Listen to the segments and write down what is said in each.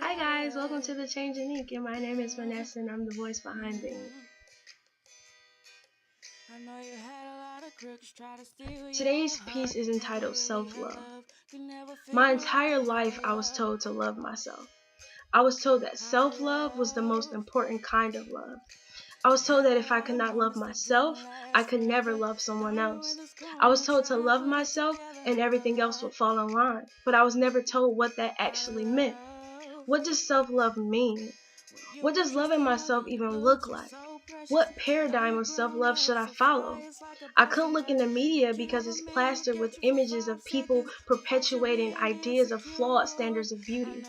Hi guys, welcome to the Change in Ink, and my name is Vanessa and I'm the voice behind the ink. Today's piece is entitled Self-Love. My entire life I was told to love myself. I was told that self-love was the most important kind of love. I was told that if I could not love myself, I could never love someone else. I was told to love myself and everything else would fall in line, but I was never told what that actually meant. What does self-love mean? What does loving myself even look like? What paradigm of self-love should I follow? I couldn't look in the media because it's plastered with images of people perpetuating ideas of flawed standards of beauty.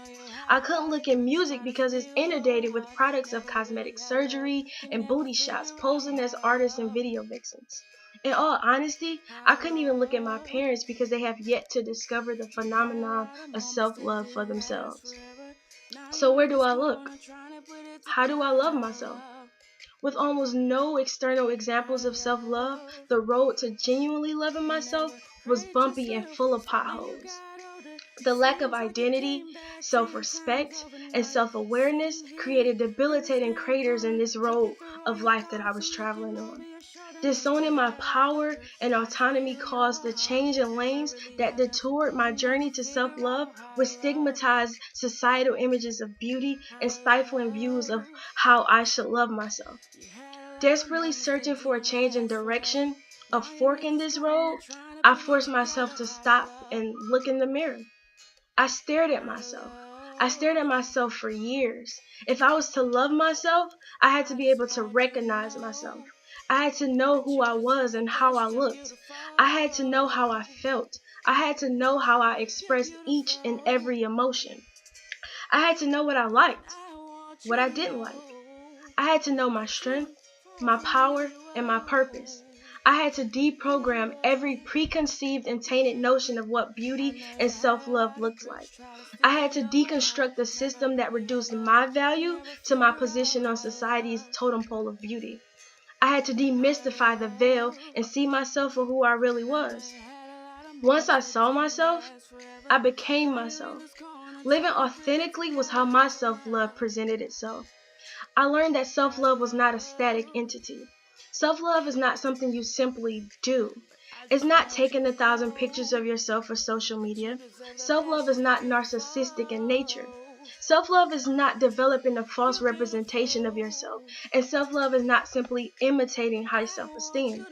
I couldn't look in music because it's inundated with products of cosmetic surgery and booty shots posing as artists and video vixens. In all honesty, I couldn't even look at my parents because they have yet to discover the phenomenon of self-love for themselves. So where do I look? How do I love myself? With almost no external examples of self-love, the road to genuinely loving myself was bumpy and full of potholes. The lack of identity, self-respect, and self-awareness created debilitating craters in this road of life that I was traveling on. Disowning my power and autonomy caused a change in lanes that detoured my journey to self-love with stigmatized societal images of beauty and stifling views of how I should love myself. Desperately searching for a change in direction, a fork in this road, I forced myself to stop and look in the mirror. I stared at myself. I stared at myself for years. If I was to love myself, I had to be able to recognize myself. I had to know who I was and how I looked. I had to know how I felt. I had to know how I expressed each and every emotion. I had to know what I liked, what I didn't like. I had to know my strength, my power, and my purpose. I had to deprogram every preconceived and tainted notion of what beauty and self-love looked like. I had to deconstruct the system that reduced my value to my position on society's totem pole of beauty. I had to demystify the veil and see myself for who I really was. Once I saw myself, I became myself. Living authentically was how my self-love presented itself. I learned that self-love was not a static entity. Self-love is not something you simply do. It's not taking 1,000 pictures of yourself for social media. Self-love is not narcissistic in nature. Self-love is not developing a false representation of yourself. And self-love is not simply imitating high self-esteem.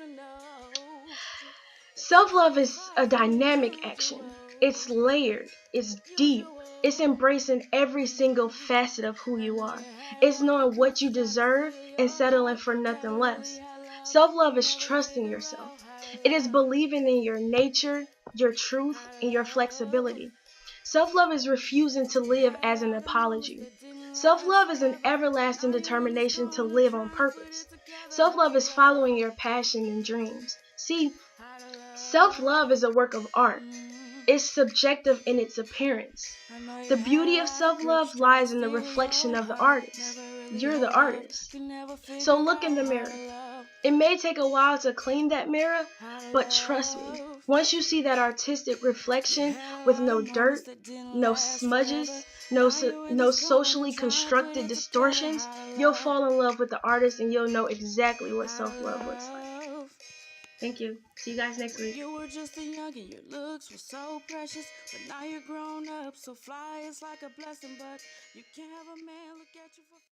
Self-love is a dynamic action. It's layered, it's deep, it's embracing every single facet of who you are. It's knowing what you deserve and settling for nothing less. Self-love is trusting yourself. It is believing in your nature, your truth, and your flexibility. Self-love is refusing to live as an apology. Self-love is an everlasting determination to live on purpose. Self-love is following your passion and dreams. See, self-love is a work of art. It's subjective in its appearance. The beauty of self-love lies in the reflection of the artist. You're the artist. So look in the mirror. It may take a while to clean that mirror, but trust me, once you see that artistic reflection with no dirt, no smudges, no socially constructed distortions, you'll fall in love with the artist and you'll know exactly what self-love looks like. Thank you. See you guys next week. You were just a youngin', your looks were so precious, but now you're grown up, so fly is like a blessing, but you can't have a man look at you for